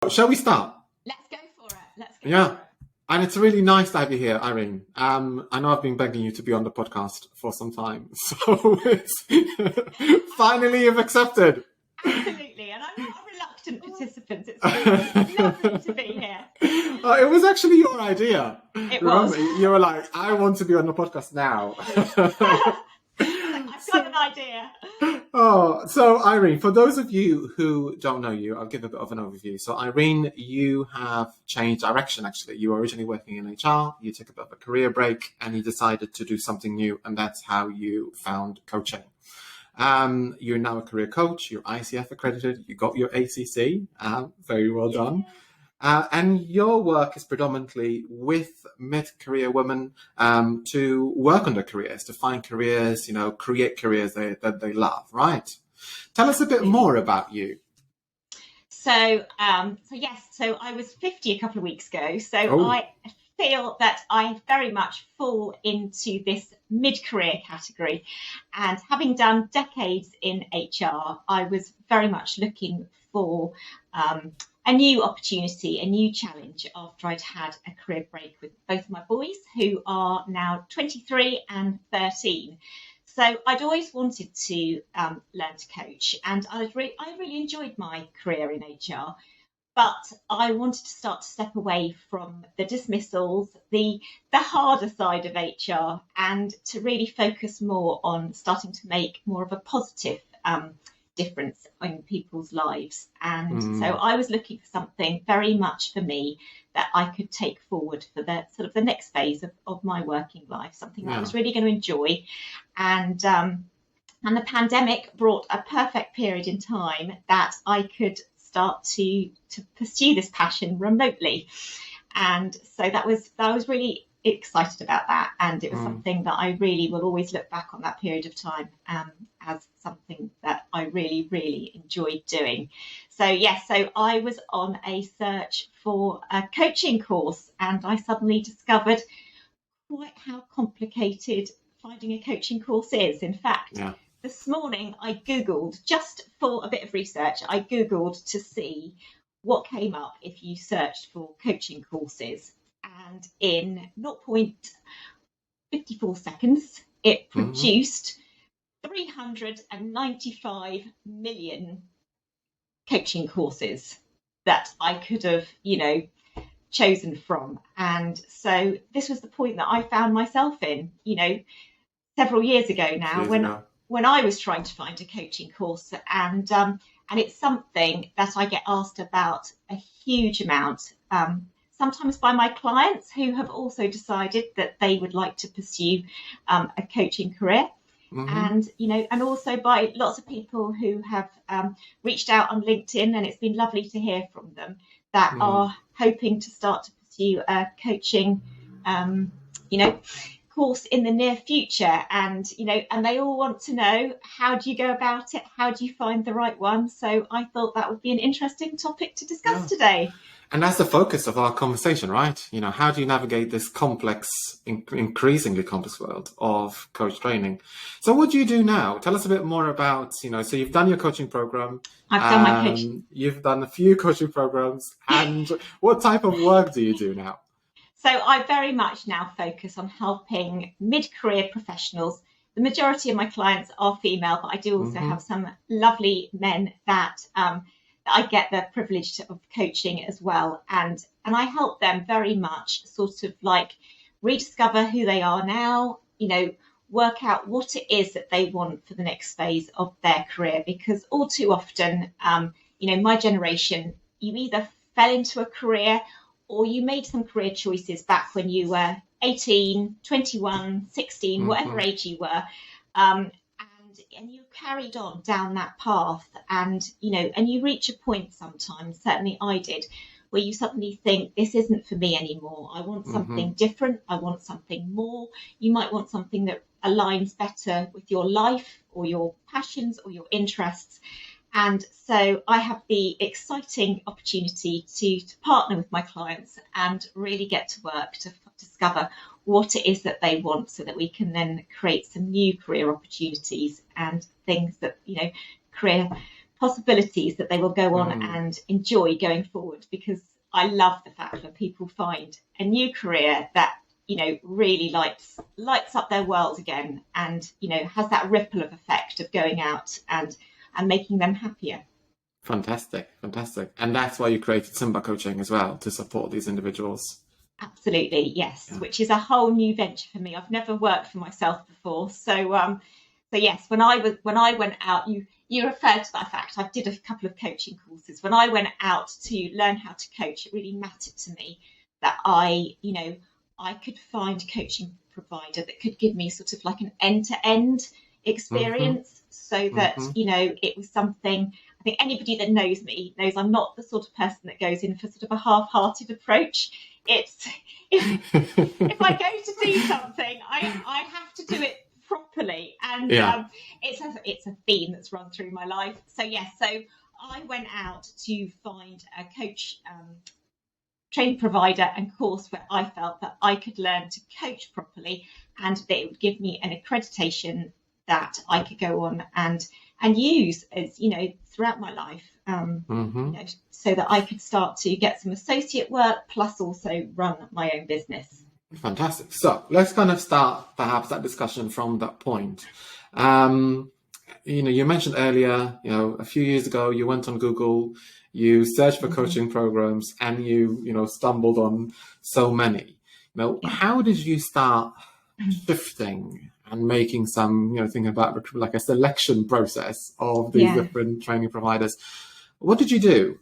Shall we start? Let's go for it. Let's go Yeah. for it. And it's really nice to have you here, Irene. I know I've been begging you to be on the podcast for some time, so it's finally you've accepted. Absolutely, and I'm not a reluctant participant. It's really lovely to be here. It was actually your idea. It Remember, was. you were like, I want to be on the podcast now. I've got an idea. Oh, so Irene, for those of you who don't know you, I'll give a bit of an overview. So Irene, you have changed direction actually. You were originally working in HR, you took a bit of a career break and you decided to do something new, and that's how you found coaching. You're now a career coach, you're ICF accredited, you got your ACC, very well done. And your work is predominantly with mid-career women to work on their careers, to find careers, create careers that they love, right? Tell us a bit more about you. So I was 50 a couple of weeks ago. So I feel that I very much fall into this mid-career category. And having done decades in HR, I was very much looking for a new opportunity, a new challenge after I'd had a career break with both of my boys, who are now 23 and 13. So I'd always wanted to learn to coach, and I really enjoyed my career in HR. But I wanted to start to step away from the dismissals, the harder side of HR, and to really focus more on starting to make more of a positive difference in people's lives. And so I was looking for something very much for me that I could take forward for the sort of the next phase of my working life, something that I was really going to enjoy. And the pandemic brought a perfect period in time that I could start to pursue this passion remotely. And so I was really excited about that, and it was something that I really will always look back on that period of time as something that I really, really enjoyed doing. So I was on a search for a coaching course, and I suddenly discovered quite how complicated finding a coaching course is. In fact, this morning I Googled, just for a bit of research, I Googled to see what came up if you searched for coaching courses. And in 0.54 seconds, it produced 395 million coaching courses that I could have, chosen from. And so this was the point that I found myself in, several years ago now, when I was trying to find a coaching course. And it's something that I get asked about a huge amount, sometimes by my clients who have also decided that they would like to pursue a coaching career. And also by lots of people who have reached out on LinkedIn, and it's been lovely to hear from them that are hoping to start to pursue a coaching course in the near future. And they all want to know, how do you go about it? How do you find the right one? So I thought that would be an interesting topic to discuss today. And that's the focus of our conversation, right? How do you navigate this complex, increasingly complex world of coach training? So what do you do now? Tell us a bit more about, so you've done your coaching program. I've done my coaching. You've done a few coaching programs. And what type of work do you do now? So I very much now focus on helping mid-career professionals. The majority of my clients are female, but I do also have some lovely men that I get the privilege of coaching as well. And I help them very much sort of like rediscover who they are now, work out what it is that they want for the next phase of their career. Because all too often, my generation, you either fell into a career or you made some career choices back when you were 18, 21, 16, whatever age you were. And you carried on down that path, and you reach a point sometimes, certainly I did, where you suddenly think, this isn't for me anymore. I want something different. I want something more. You might want something that aligns better with your life or your passions or your interests. And so I have the exciting opportunity to partner with my clients and really get to work to discover what it is that they want, so that we can then create some new career opportunities and things that, career possibilities that they will go on and enjoy going forward, because I love the fact that people find a new career that, you know, really lights up their world again, and, you know, has that ripple of effect of going out and making them happier. Fantastic. And that's why you created Simba Coaching as well, to support these individuals. Absolutely, yes, yeah. Which is a whole new venture for me. I've never worked for myself before. So yes, when I went out, you referred to that fact. I did a couple of coaching courses. When I went out to learn how to coach, it really mattered to me that I could find a coaching provider that could give me sort of like an end-to-end experience, so that, you know, it was something. I think anybody that knows me knows I'm not the sort of person that goes in for sort of a half-hearted approach. It's if I go to do something, I have to do it properly, and it's a theme that's run through my life. So yes, so I went out to find a coach, training provider and course where I felt that I could learn to coach properly, and that it would give me an accreditation that I could go on and use, as you know, throughout my life, you know, so that I could start to get some associate work, plus also run my own business. Fantastic. So let's kind of start perhaps that discussion from that point. You know, you mentioned earlier, you know, a few years ago, you went on Google, you searched for coaching programs, and you know, stumbled on so many. Now, how did you start shifting and making some, you know, thinking about like a selection process of these different training providers? What did you do?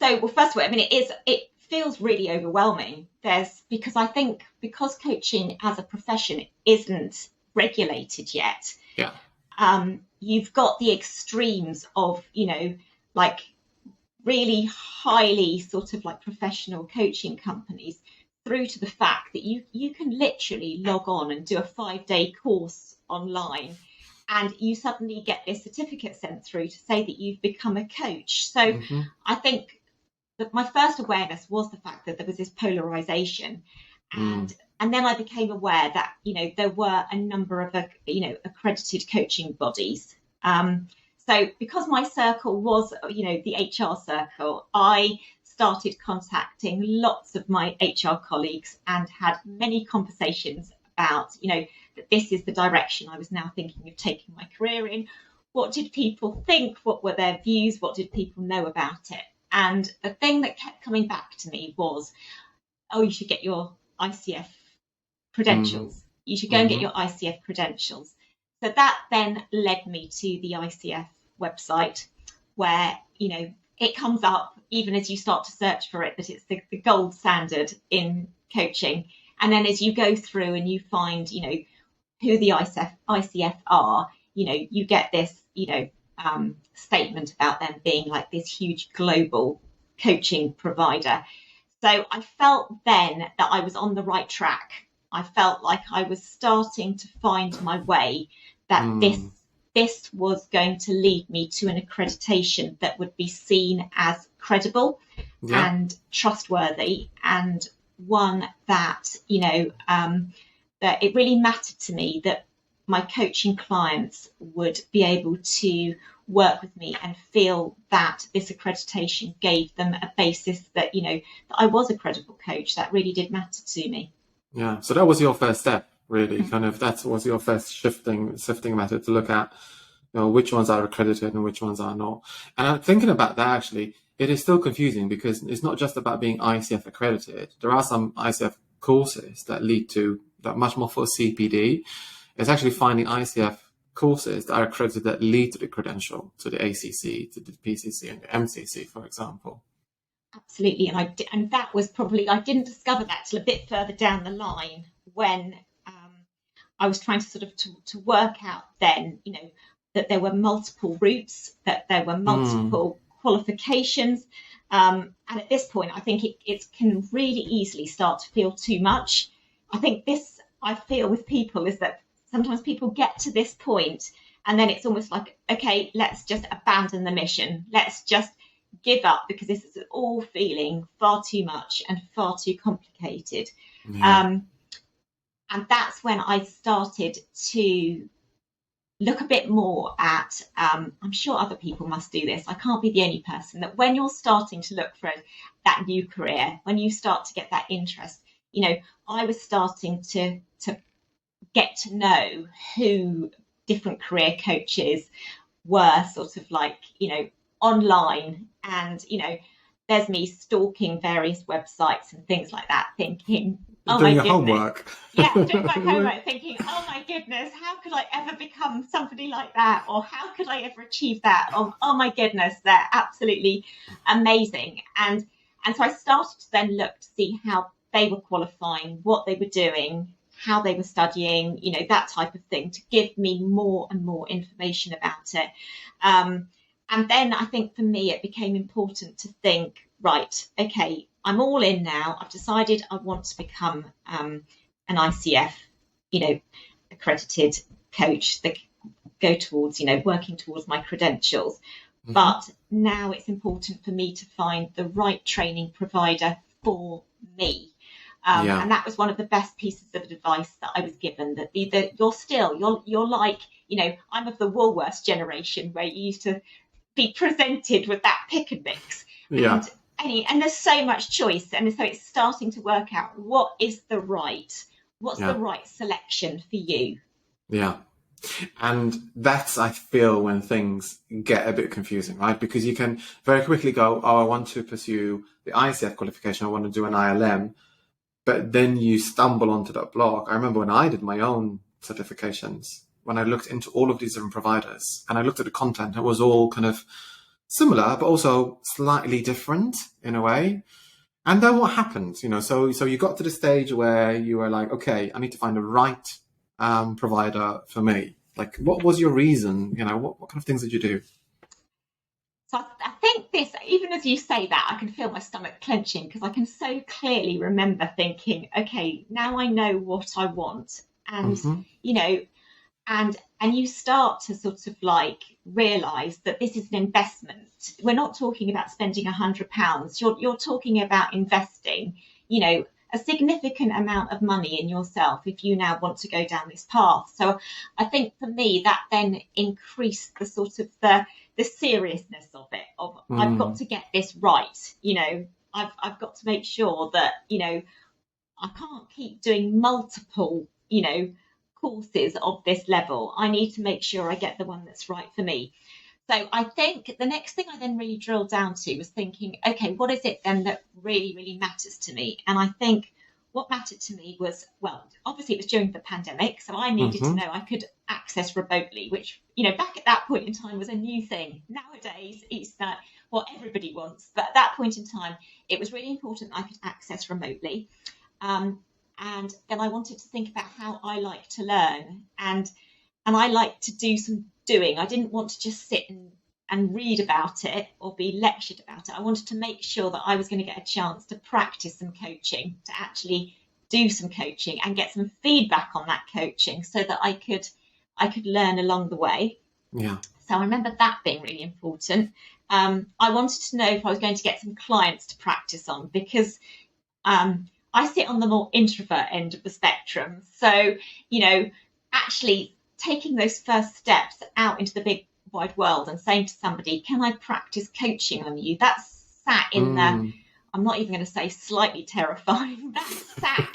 So, well, first of all, I mean, it feels really overwhelming. Because I think because coaching as a profession isn't regulated yet. Yeah. You've got the extremes of, you know, like really highly sort of like professional coaching companies, through to the fact that you can literally log on and do a 5-day course online, and you suddenly get this certificate sent through to say that you've become a coach. So I think that my first awareness was the fact that there was this polarization, and then I became aware that, you know, there were a number of, you know, accredited coaching bodies. So because my circle was, you know, the HR circle, I started contacting lots of my HR colleagues and had many conversations about, you know, that this is the direction I was now thinking of taking my career in. What did people think? What were their views? What did people know about it? And the thing that kept coming back to me was, oh, you should get your ICF credentials. You should go and get your ICF credentials. So that then led me to the ICF website, where, you know, it comes up even as you start to search for it, that it's the gold standard in coaching. And then as you go through and you find, you know, who the ICF are, you know, you get this, you know, statement about them being like this huge global coaching provider. So I felt then that I was on the right track. I felt like I was starting to find my way, that this was going to lead me to an accreditation that would be seen as credible and trustworthy, and one that, you know, that it really mattered to me that my coaching clients would be able to work with me and feel that this accreditation gave them a basis that, you know, that I was a credible coach. That really did matter to me. Yeah. So that was your first step, really. Kind of, that was your first sifting method to look at, you know, which ones are accredited and which ones are not. And I'm thinking about that, actually, it is still confusing, because it's not just about being ICF accredited. There are some ICF courses that lead to that, much more for CPD. It's actually finding ICF courses that are accredited that lead to the credential, to the ACC, to the PCC and the MCC, for example. Absolutely. And that was probably, I didn't discover that till a bit further down the line, when I was trying to sort of to work out then, you know, that there were multiple routes, that there were multiple qualifications. And at this point, I think it can really easily start to feel too much. I think this, I feel with people, is that sometimes people get to this point and then it's almost like, okay, let's just abandon the mission. Let's just give up, because this is all feeling far too much and far too complicated. And that's when I started to look a bit more at, I'm sure other people must do this, I can't be the only person, that when you're starting to look for that new career, when you start to get that interest, I was starting to get to know who different career coaches were, sort of like, online. And, there's me stalking various websites and things like that, thinking, oh Doing my your goodness. homework. Yeah, doing my homework, thinking, oh my goodness, how could I ever become somebody like that? Or how could I ever achieve that? Oh my goodness, they're absolutely amazing. And so I started to then look to see how they were qualifying, what they were doing, how they were studying, that type of thing, to give me more and more information about it. And then I think for me, it became important to think, right, okay, I'm all in now. I've decided I want to become an ICF, accredited coach that go towards, working towards my credentials. Mm-hmm. But now it's important for me to find the right training provider for me. And that was one of the best pieces of advice that I was given, that you're like, I'm of the Woolworths generation, where you used to be presented with that pick and mix. Yeah. And there's so much choice. And so it's starting to work out what's the right selection for you. Yeah. And that's, I feel, when things get a bit confusing, right? Because you can very quickly go, I want to pursue the ICF qualification, I want to do an ILM. But then you stumble onto that block. I remember when I did my own certifications, when I looked into all of these different providers and I looked at the content, it was all kind of similar, but also slightly different in a way. And then what happened? So you got to the stage where you were like, okay, I need to find the right provider for me. Like, what was your reason? What kind of things did you do? So I think this, even as you say that, I can feel my stomach clenching, because I can so clearly remember thinking, okay, now I know what I want. And, mm-hmm. And you start to sort of like realize that this is an investment. We're not talking about spending £100. You're talking about investing, a significant amount of money in yourself if you now want to go down this path. So I think for me, that then increased the sort of the seriousness of it, I've got to get this right. I've got to make sure that, I can't keep doing multiple, courses of this level. I need to make sure I get the one that's right for me. So I think the next thing I then really drilled down to was thinking, okay, what is it then that really, really matters to me? And I think what mattered to me was, well, obviously it was during the pandemic, so I needed to know I could access remotely, which, back at that point in time was a new thing. Nowadays, it's what everybody wants. But at that point in time, it was really important I could access remotely. And then I wanted to think about how I like to learn. And I like to do some doing. I didn't want to just sit and read about it or be lectured about it. I wanted to make sure that I was going to get a chance to practice some coaching, to actually do some coaching and get some feedback on that coaching, so that I could learn along the way. Yeah. So I remember that being really important. I wanted to know if I was going to get some clients to practice on, because I sit on the more introvert end of the spectrum. So, actually taking those first steps out into the big wide world and saying to somebody, can I practice coaching on you? That's sat in the, I'm not even going to say slightly terrifying, that's sat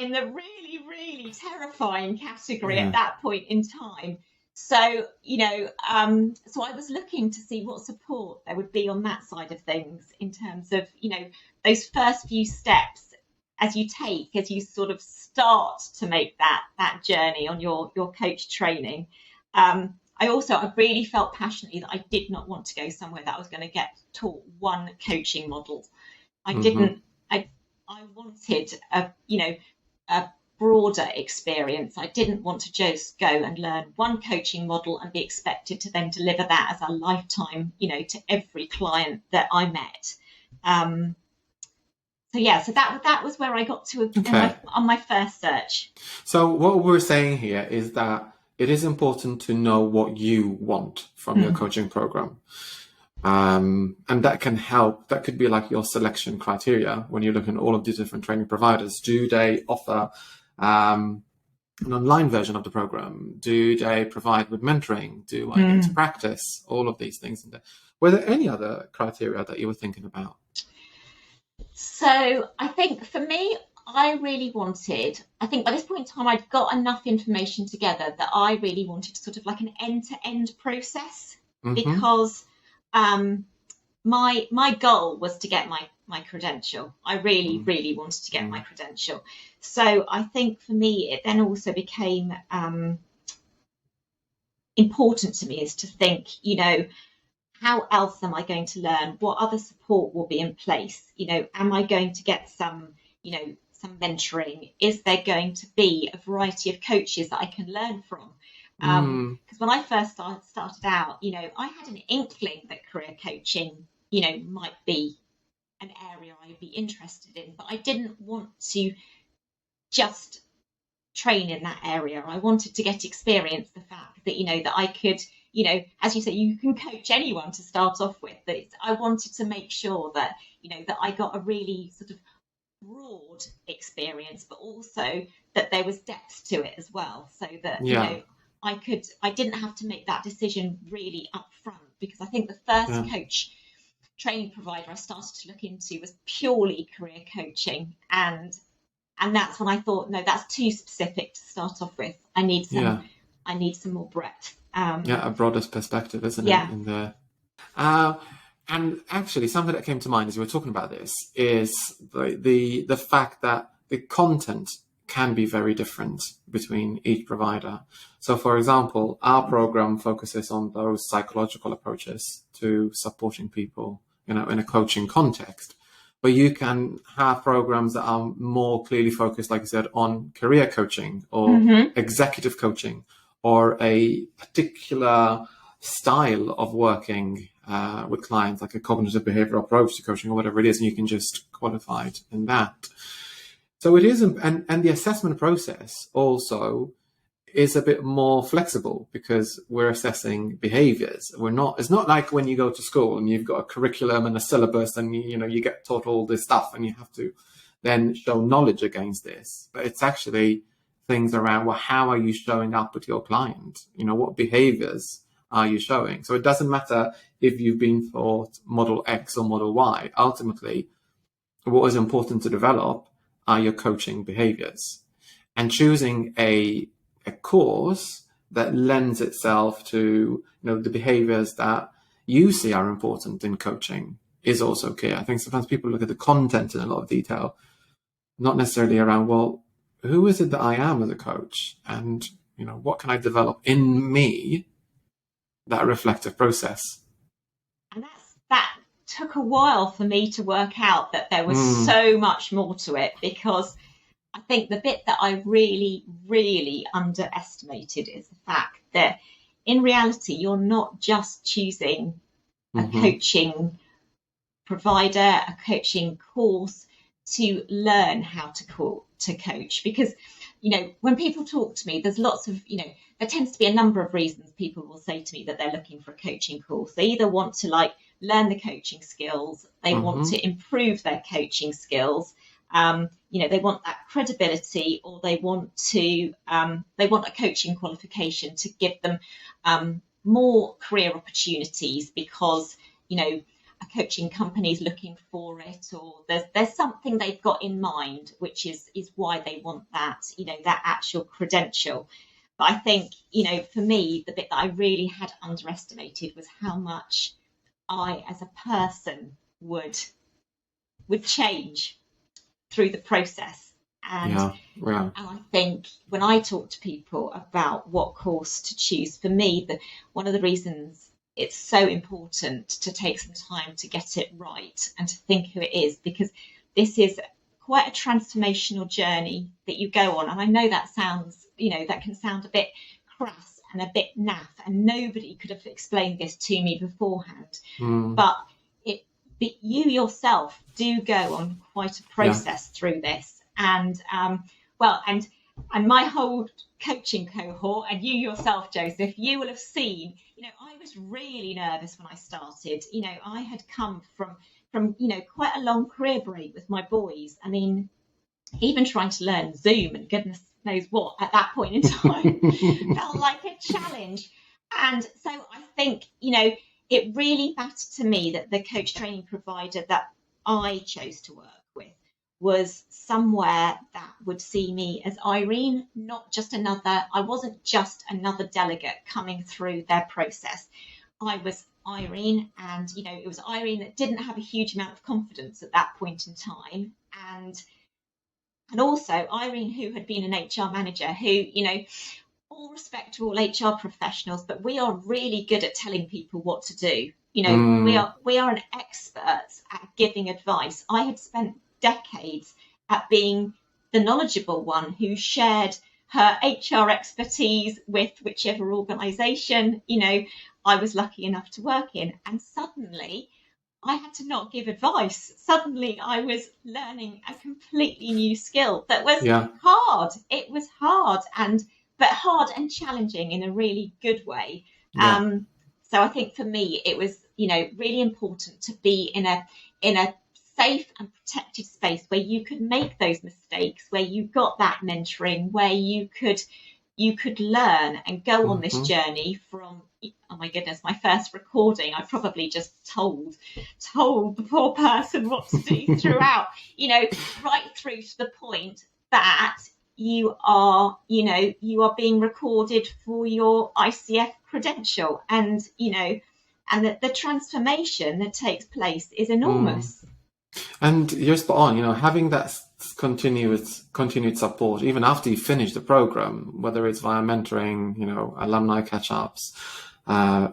in the really, really terrifying category at that point in time. So, so I was looking to see what support there would be on that side of things, in terms of, those first few steps as you sort of start to make that journey on your coach training. I really felt passionately that I did not want to go somewhere that I was going to get taught one coaching model. I didn't. I wanted a broader experience. I didn't want to just go and learn one coaching model and be expected to then deliver that as a lifetime, to every client that I met. So that was where I got to on my first search. So what we're saying here is that it is important to know what you want from your coaching program. And that can help. That could be like your selection criteria when you're looking at all of these different training providers. Do they offer an online version of the program? Do they provide with mentoring? Do I get to practice? All of these things. Were there any other criteria that you were thinking about? So I think for me, I think by this point in time, I'd got enough information together that I really wanted sort of like an end-to-end process, because my goal was to get my credential. I really wanted to get my credential. So I think for me, it then also became important to me is to think, how else am I going to learn? What other support will be in place? Am I going to get some mentoring? Is there going to be a variety of coaches that I can learn from? Because when I first started out, I had an inkling that career coaching, might be an area I'd be interested in, but I didn't want to just train in that area. I wanted to get experience, the fact that, that I could, as you say, you can coach anyone to start off with. But I wanted to make sure that, that I got a really sort of broad experience, but also that there was depth to it as well, so that, I didn't have to make that decision really up front, because I think the first coach training provider I started to look into was purely career coaching, and that's when I thought, no, that's too specific to start off with. I need some more breadth. A broader perspective, isn't it? In there. And actually, something that came to mind as you were talking about this is the fact that the content can be very different between each provider. So, for example, our program focuses on those psychological approaches to supporting people, in a coaching context. But you can have programs that are more clearly focused, like I said, on career coaching or executive coaching, or a particular style of working with clients, like a cognitive behavioral approach to coaching or whatever it is, and you can just qualify it in that. So it is, and the assessment process also is a bit more flexible, because we're assessing behaviors. It's not like when you go to school and you've got a curriculum and a syllabus and you get taught all this stuff and you have to then show knowledge against this. But it's actually things around, well, how are you showing up with your client? What behaviors are you showing? So it doesn't matter if you've been taught model X or model Y. Ultimately, what is important to develop are your coaching behaviors, and choosing a course that lends itself to the behaviors that you see are important in coaching is also key. I think sometimes people look at the content in a lot of detail, not necessarily around, well, who is it that I am as a coach, and what can I develop in me, that reflective process. And that took a while for me to work out, that there was so much more to it, because I think the bit that I really, really underestimated is the fact that in reality, you're not just choosing a coaching provider, a coaching course to learn how to coach. Because, when people talk to me, there's lots of, there tends to be a number of reasons people will say to me that they're looking for a coaching course. They either want to learn the coaching skills, they want to improve their coaching skills, they want that credibility, or they want a coaching qualification to give them more career opportunities, because a coaching company is looking for it, or there's something they've got in mind, which is why they want that that actual credential. But I think for me, the bit that I really had underestimated was how much I as a person would change through the process. And I think when I talk to people about what course to choose, for me, one of the reasons it's so important to take some time to get it right and to think who it is, because this is quite a transformational journey that you go on. And I know that sounds, that can sound a bit crass and a bit naff, and nobody could have explained this to me beforehand. But you yourself do go on quite a process through this. And and my whole coaching cohort, and you yourself, Joseph, you will have seen, I was really nervous when I started. I had come from quite a long career break with my boys. I mean, even trying to learn Zoom, and goodness knows what at that point in time felt like a challenge. And so I think, it really mattered to me that the coach training provider that I chose to work with was somewhere that would see me as Irene, I wasn't just another delegate coming through their process. I was Irene, and it was Irene that didn't have a huge amount of confidence at that point in time, and also Irene who had been an HR manager who, all respect to all HR professionals, but we are really good at telling people what to do. We are an expert at giving advice. I had spent decades at being the knowledgeable one who shared her HR expertise with whichever organisation, I was lucky enough to work in. And suddenly I had to not give advice. Suddenly I was learning a completely new skill that was hard. It was hard, but hard and challenging in a really good way. So I think for me, it was, really important to be in a safe and protected space where you could make those mistakes, where you got that mentoring, where you could learn and go on this journey from, oh my goodness, my first recording, I probably just told the poor person what to do throughout, right through to the point that you are being recorded for your ICF credential, and that the transformation that takes place is enormous. And you're spot on, having that continued support, even after you finish the program, whether it's via mentoring, alumni catch-ups,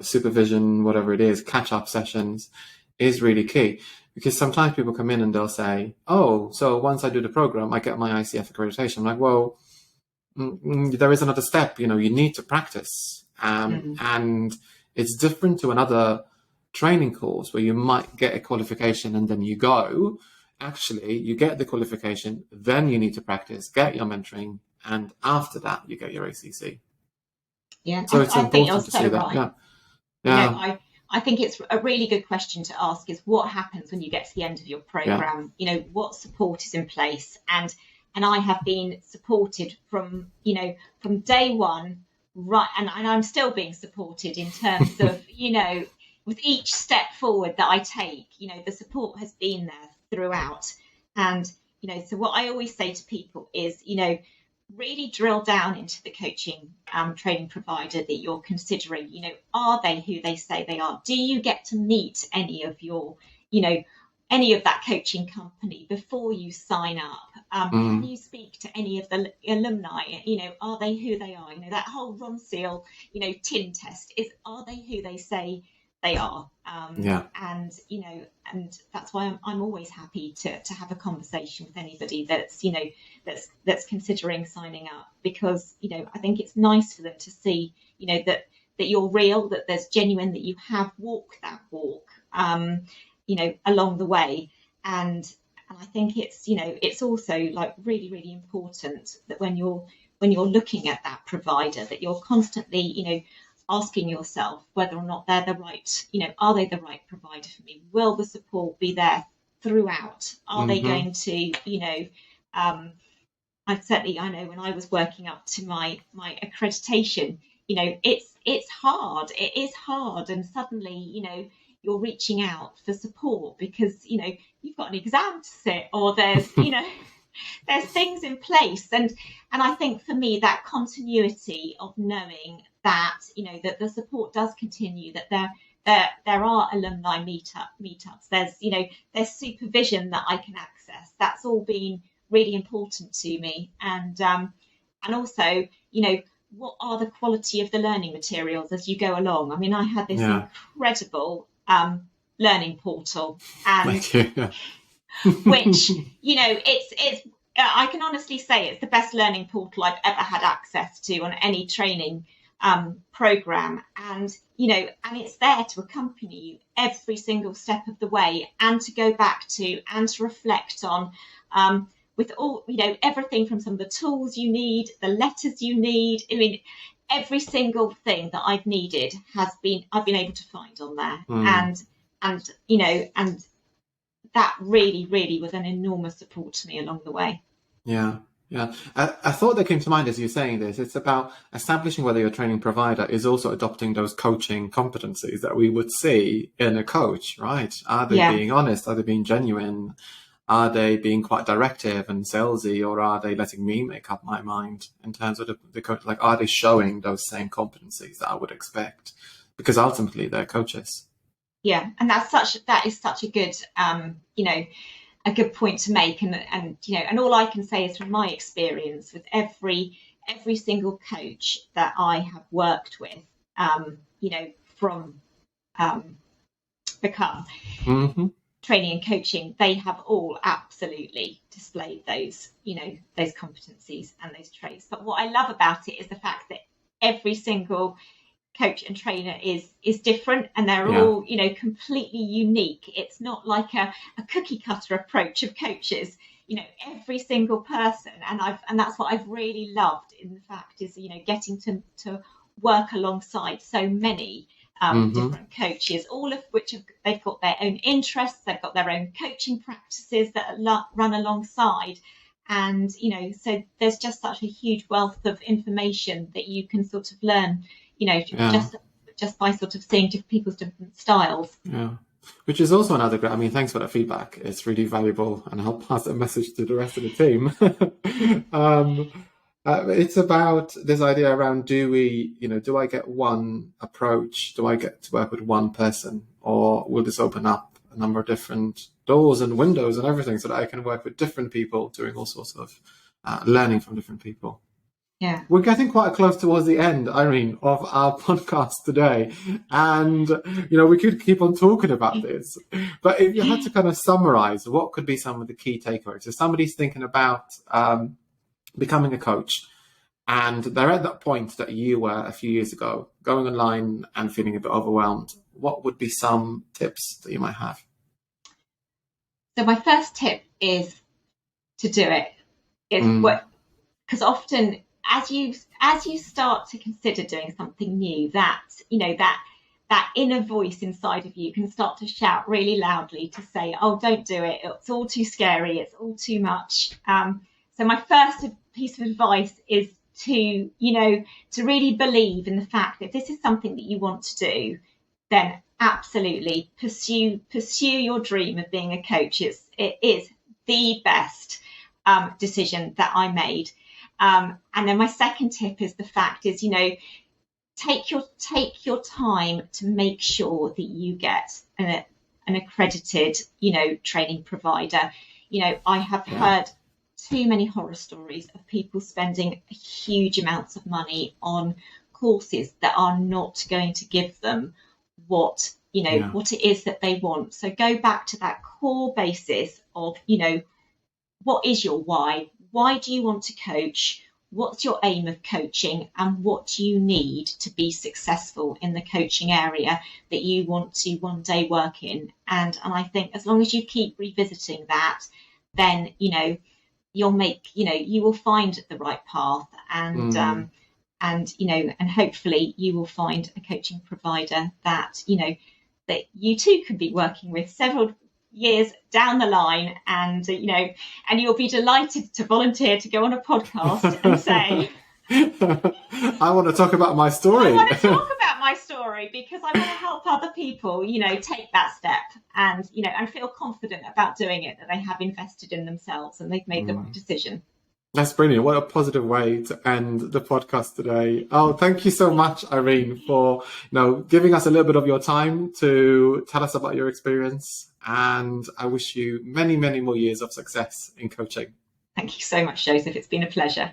supervision, whatever it is, catch-up sessions, is really key. Because sometimes people come in and they'll say, oh, so once I do the program, I get my ICF accreditation. I'm like, well, there is another step, you need to practice. And it's different to another training course where you might get a qualification and then you go. Actually, you get the qualification, then you need to practice, get your mentoring, and after that, you get your ACC. Yeah, so it's important to see that. Right. Yeah. I think it's a really good question to ask is what happens when you get to the end of your program? What support is in place? And I have been supported from day one, right? And I'm still being supported in terms of, with each step forward that I take, the support has been there throughout. And, so what I always say to people is, really drill down into the coaching training provider that you're considering. Are they who they say they are? Do you get to meet any of your, any of that coaching company before you sign up? Can you speak to any of the alumni? Are they who they are? That whole Ronseal, tin test are they who they say they are? And that's why I'm always happy to have a conversation with anybody that's considering signing up, because I think it's nice for them to see that you're real, that there's genuine, that you have walked that walk along the way. And I think it's also like really, really important that when you're looking at that provider, that you're constantly asking yourself whether or not they're the right, are they the right provider for me? Will the support be there throughout? Are they going to, I know when I was working up to my accreditation, it's hard. It is hard. And suddenly, you're reaching out for support because, you've got an exam to sit, or there's, there's things in place. And I think for me, that continuity of knowing that, that the support does continue, that there are alumni meetups, there's supervision that I can access. That's all been really important to me. And also, what are the quality of the learning materials as you go along? I mean, I had this incredible learning portal, and which, it's I can honestly say it's the best learning portal I've ever had access to on any training program, and it's there to accompany you every single step of the way, and to go back to and to reflect on, with all everything from some of the tools you need, the letters you need. I mean, every single thing that I've needed I've been able to find on there, and that really, really was an enormous support to me along the way. Yeah. Yeah, a thought that came to mind as you're saying this, it's about establishing whether your training provider is also adopting those coaching competencies that we would see in a coach, right? Are they Yeah. being honest? Are they being genuine? Are they being quite directive and salesy, or are they letting me make up my mind in terms of the coach? Like, are they showing those same competencies that I would expect? Because ultimately they're coaches. Yeah, and that is such a good a good point to make, and all I can say is from my experience with every single coach that I have worked with, from Become Mm-hmm. training and coaching, they have all absolutely displayed those competencies and those traits. But what I love about it is the fact that every single coach and trainer is different, and they're all completely unique. It's not like a cookie cutter approach of coaches. Every single person, and that's what I've really loved in the fact is getting to work alongside so many different coaches, all of which they've got their own interests, they've got their own coaching practices that run alongside. And so there's just such a huge wealth of information that you can sort of learn just by sort of seeing people's different styles. Yeah, which is also another great. I mean, thanks for that feedback. It's really valuable, and I'll pass that message to the rest of the team. It's about this idea around: do I get one approach? Do I get to work with one person, or will this open up a number of different doors and windows and everything, so that I can work with different people, doing all sorts of learning from different people? Yeah. We're getting quite close towards the end, Irene, of our podcast today. And, we could keep on talking about this. But if you had to kind of summarize, what could be some of the key takeaways? If somebody's thinking about becoming a coach, and they're at that point that you were a few years ago, going online and feeling a bit overwhelmed, what would be some tips that you might have? So my first tip is to do it. Because often as you start to consider doing something new, that inner voice inside of you can start to shout really loudly to say, oh, don't do it, it's all too scary, it's all too much. So my first piece of advice is to really believe in the fact that if this is something that you want to do, then absolutely pursue your dream of being a coach. It is the best decision that I made. And then my second tip is the fact is, take your time to make sure that you get an accredited, training provider. I have heard too many horror stories of people spending huge amounts of money on courses that are not going to give them what it is that they want. So go back to that core basis of, what is your why? Why do you want to coach? What's your aim of coaching, and what do you need to be successful in the coaching area that you want to one day work in? And I think as long as you keep revisiting that, then you will find the right path, and hopefully you will find a coaching provider that that you too can be working with several years down the line, and you'll be delighted to volunteer to go on a podcast and say, I want to talk about my story. I want to talk about my story because I want to help other people, take that step and feel confident about doing it, that they have invested in themselves and they've made the right decision. That's brilliant. What a positive way to end the podcast today. Oh, thank you so much, Irene, for giving us a little bit of your time to tell us about your experience. And I wish you many, many more years of success in coaching. Thank you so much, Joseph. It's been a pleasure.